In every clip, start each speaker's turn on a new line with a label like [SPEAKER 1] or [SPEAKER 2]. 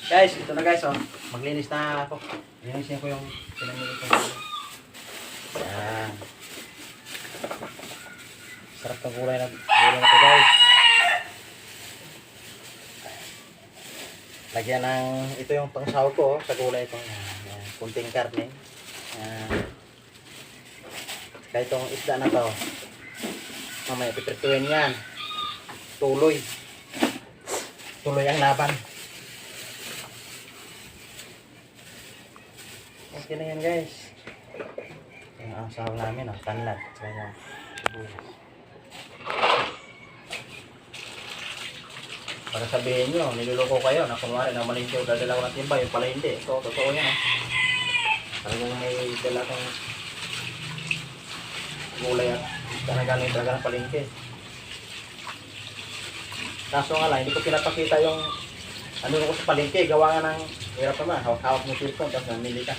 [SPEAKER 1] Guys, ito na guys, oh. Maglinis na ako. Linisin ko yung pinamili ko. Yan. Sarap ng gulay na ito guys. Lagyan ng, ito yung pangsaw ko oh, sa gulay ito. Yan. Kunting karne. Yan. Kaya itong isda na to. Mamaya piprituin yan. Tuloy. Tuloy ang laban. Okay na yan guys. Yung ang sahog namin, oh, tanlad. Saka yung bulas. Para sabihin nyo, niluloko kayo na kunwari na malingki o dadala ko ng timba, yung pala hindi. Ito, totoo yan. Talagang may dala kong gulay at galing talaga ng palingki. Kaso nga lang, hindi ko pinapakita yung ano ko sa palingki. Gawa nga ng hirap naman. Hawak mo cellphone, tapos namili ka.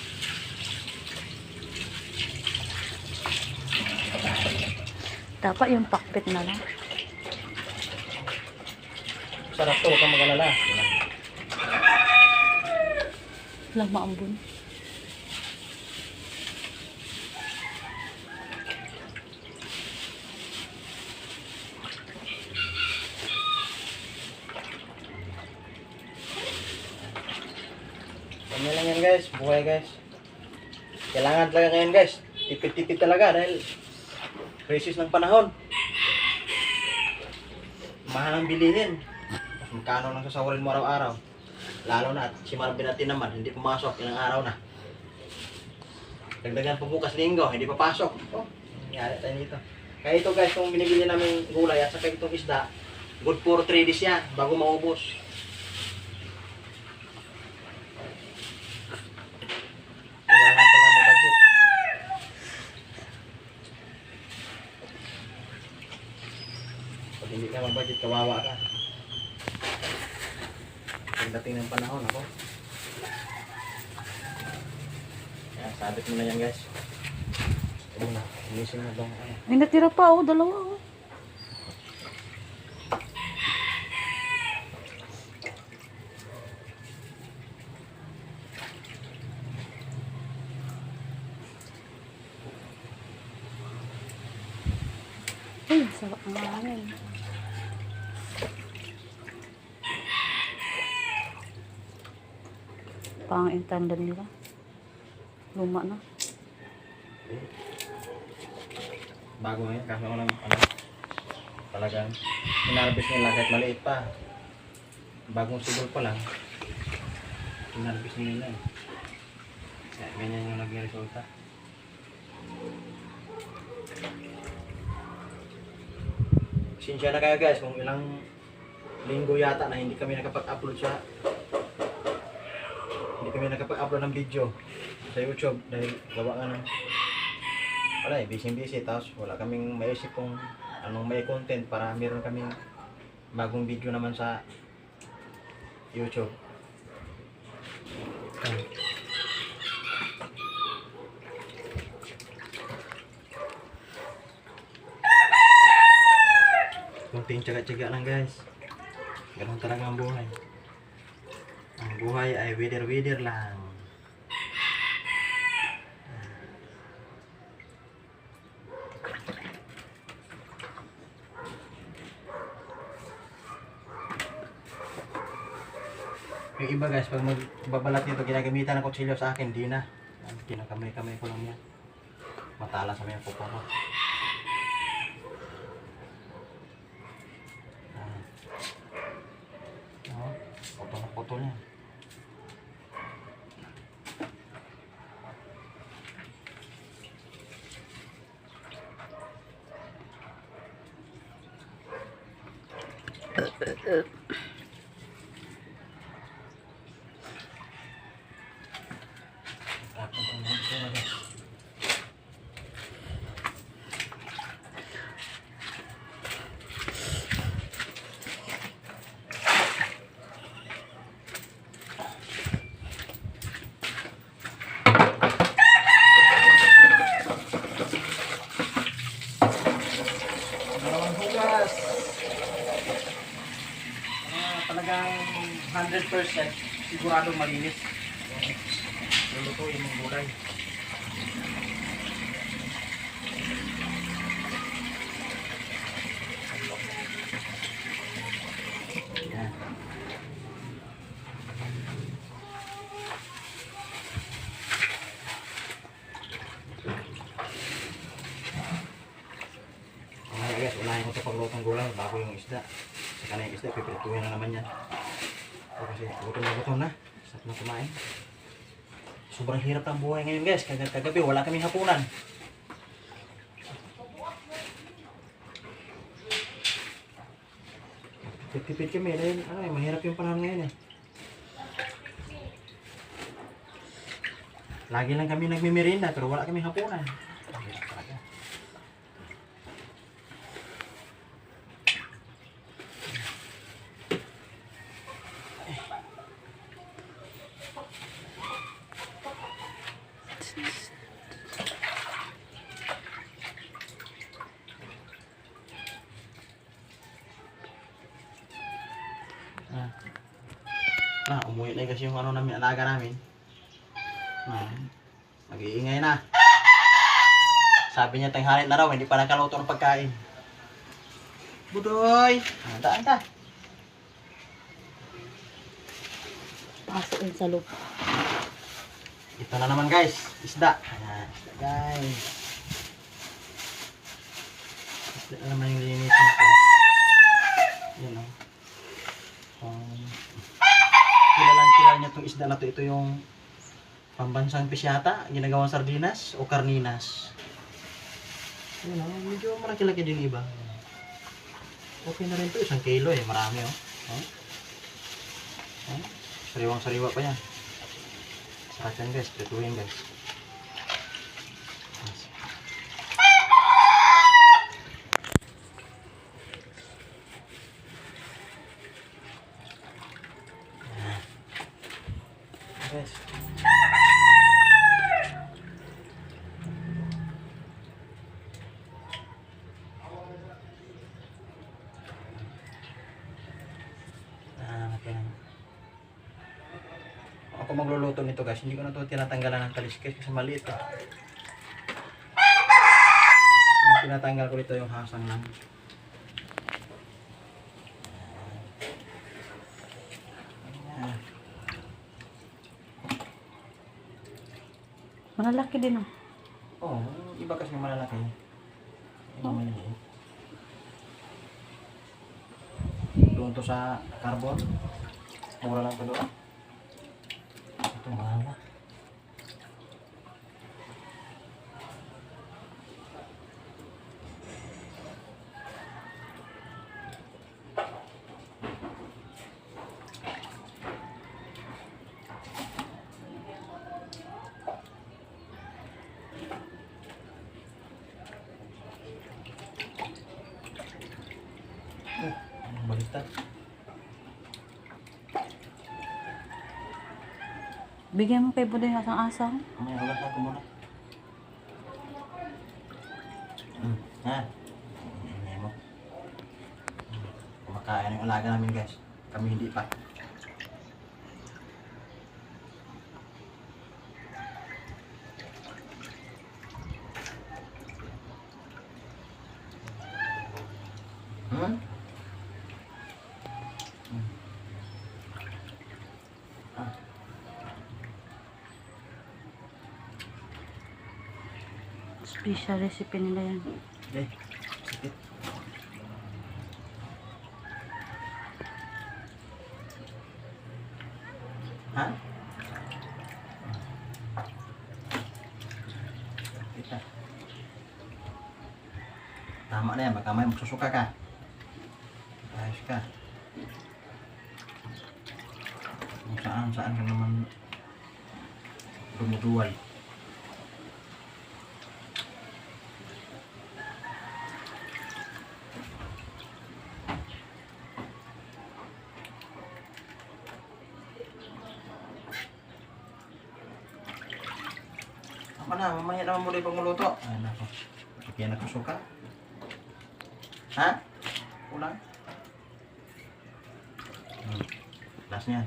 [SPEAKER 2] Dapat yung pakpit na lang.
[SPEAKER 1] Sarap to, huwag kang mag-alala.
[SPEAKER 2] Walang maambun.
[SPEAKER 1] Ganyan lang yan guys, buhay guys. Kailangan talaga ngayon guys. Tipid-tipid talaga dahil crisis ng panahon. Mahal ang bilihin. Magkano lang sasawarin mo araw-araw. Lalo na at si Marvin natin naman, hindi pumasok, ilang araw na. Dagdagan po bukas linggo, hindi papasok. Oh, nangyari tayo dito. Kaya ito guys, kung binibili namin gulay at saka itong isda, good for 3 days yan, bago maubos. Kailangan pala mag-budget. Pag hindi ka mag-budget, kawawa ka. Pagdating ng panahon ako. Kaya sabit mo na yan guys. Ito na, inising na dong.
[SPEAKER 2] May natira pa oh, dalawa oh. Ay, sarap nga yan. Pang intandan nila. Luma na.
[SPEAKER 1] Bago ngayon, kasi ako lang, talagang inarbis nila kahit maliit pa. Bagong sigol pa lang, inarbis nila eh. Kaya ganyan yung naging resulta. Sinsya na kayo guys, kung ilang linggo yata na hindi kami nakapag-upload ng video sa YouTube dahil gawa nga ng wala eh, busy tapos wala kaming maisip kung anong may content para meron kaming bagong video naman sa YouTube. Kunting tsaga-tsaga lang guys. Ganun talaga ang buhay. Ang buhay ay wither-wither lang. Yung iba guys, pag magbabalat nito, ginagamitan ng kutsilyo sa akin, di na. Kinakamay-kamay ko lang yan. Matala sa mga pupo ko. Putol niya. talagang 100% siguradong malinis. Lulutuin yung gulay. Yan. Okay guys, unahin ko ito paglutong gulay bago yung isda. Saka na yung isda, pipirituhin na naman yan. So, kasi gutom na gutom na. Sarap na kumain. Sobrang hirap ng buhay ngayon guys. Kagabi wala kaming hapunan. Tipid kami dahil mahirap yung panahon ngayon eh. Lagi lang kami nagmimirinda pero wala kaming hapunan. Hirap talaga. Umuwi na kasi yung namin, alaga namin. Mag-iingay na. Sabi niya tanghali na raw, hindi pa nakaluto ng pagkain. Budoy! Daan ka.
[SPEAKER 2] Pasuin sa lupa.
[SPEAKER 1] Ito na naman guys, isda. Isda guys. Isda na naman yung linisin ko. Yan o. Kilala niya itong isda na to. Ito yung pambansang pisyata, ginagawang sardinas o karninas. Yun o, medyo malaki-laki din iba. Okay na rin to, 1 kilo eh, marami o. Sariwang-sariwa pa yan. Sarap yan guys, prituhin guys. Guys. Okay na. Ako magluluto nito guys, hindi ko na ito tinatanggalan ng kaliskis kasi maliit eh. Tinatanggal ko dito yung hasang lang.
[SPEAKER 2] Malalaki din oh.
[SPEAKER 1] Oo, iba kasi malalaki. Iba maliliit. Doon to sa carbon. Mura lang to doon. Ito mahal na. Baliktad.
[SPEAKER 2] Bigyan mo kay Budoy ng asang-asang.
[SPEAKER 1] May ulat ako muna. Yan. Hindi mo. Kumakain yung alaga namin guys. Kami hindi pa.
[SPEAKER 2] Special recipe nila yan.
[SPEAKER 1] Okay. Sakit. Ha? Kita. Tama na yan. Baka may magsusuka ka. Ayos ka. Kung saan ka naman dumuduwal. Na, mamaya naman muli pag maluto. Ay, nako. Kaya nagsusuka. Ha? Kulang? taas niyan.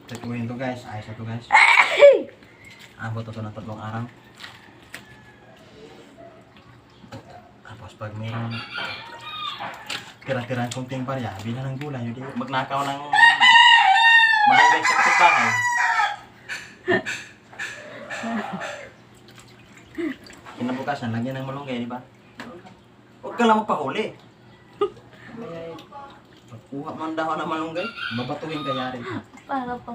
[SPEAKER 1] Tagawin to guys, ayos na to guys. Abot ito ng 3 araw. Tapos pag may tira-tirang kunting barya, bilang ng gulay, hindi magnakaw ng malunggay sa kapitbahay. Kinabukasan, lagyan ng malunggay, di ba? Huwag ka lang magpahuli. Pagkuha mo ang dahon ng malunggay, babatuhin ka yari.
[SPEAKER 2] Para pa.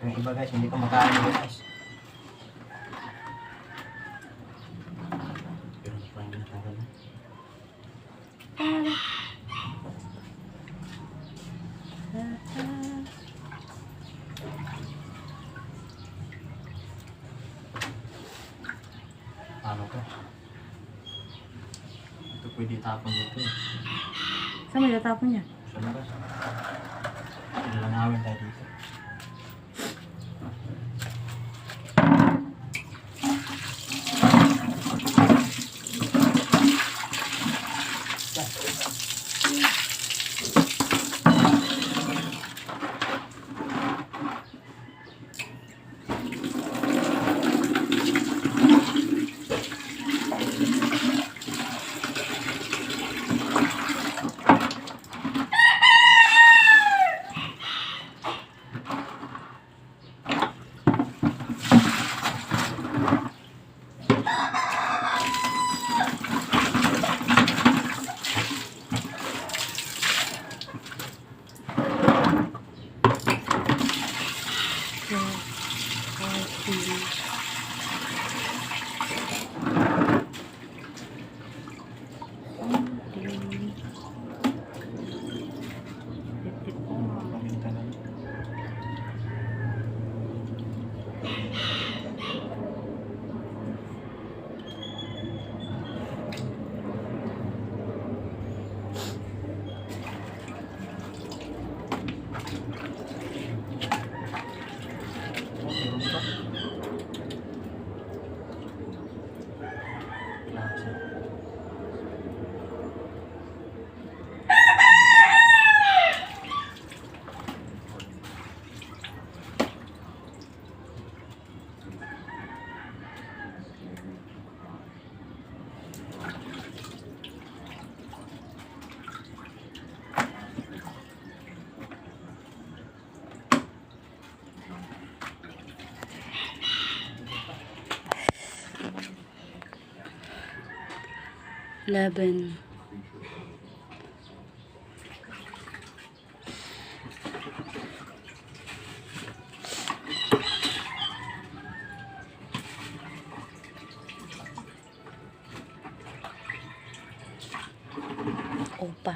[SPEAKER 1] Yung iba guys, hindi ko makain nila guys. Pero hindi pa yung natanggal na. Paano to? Ito pwede tapon dito eh.
[SPEAKER 2] Saan may tatapon niya?
[SPEAKER 1] Sa labas. Nilalangawin tayo dito.
[SPEAKER 2] Laban. Opa.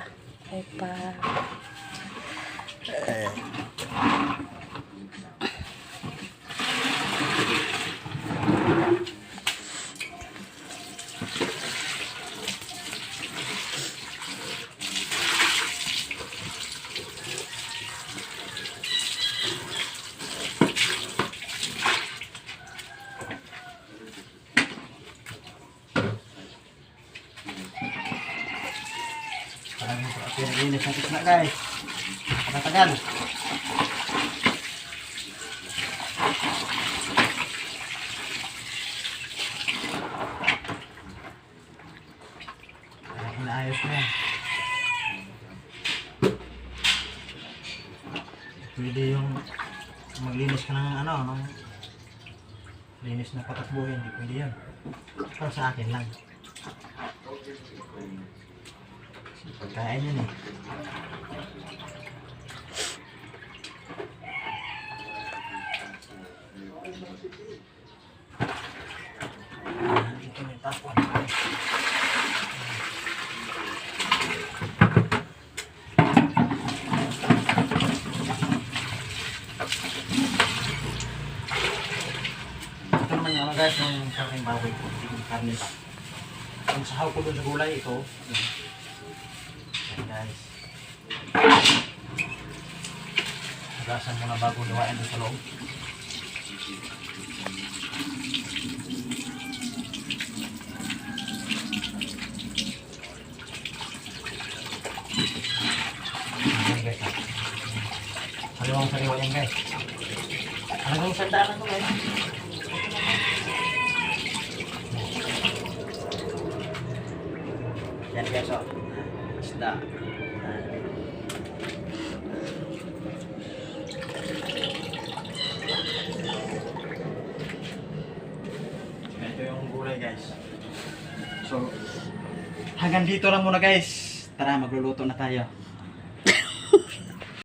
[SPEAKER 1] Parang pinag-inis ng isla guys. Nakatagal. Inaayos na yan. Pwede yung maglinis ka ng ano, ng linis na patakbuhin, hindi pwede yan. Para sa akin lang. Pagkain yan eh. Ito may tapon. Ito naman naman guys, yung karning baboy ko, hindi yung karne pa. Ang sahaw ko doon sa gulay, ito. Yan guys. Agasan mo na bago luwain doon sa loob. Yan guys ha. Haliwang sariwa yan guys. Halagang sandaan na ito guys. Yan guys o. Isda. Ito yung gulay guys. So, hanggang dito lang muna guys. Tara, magluluto na tayo.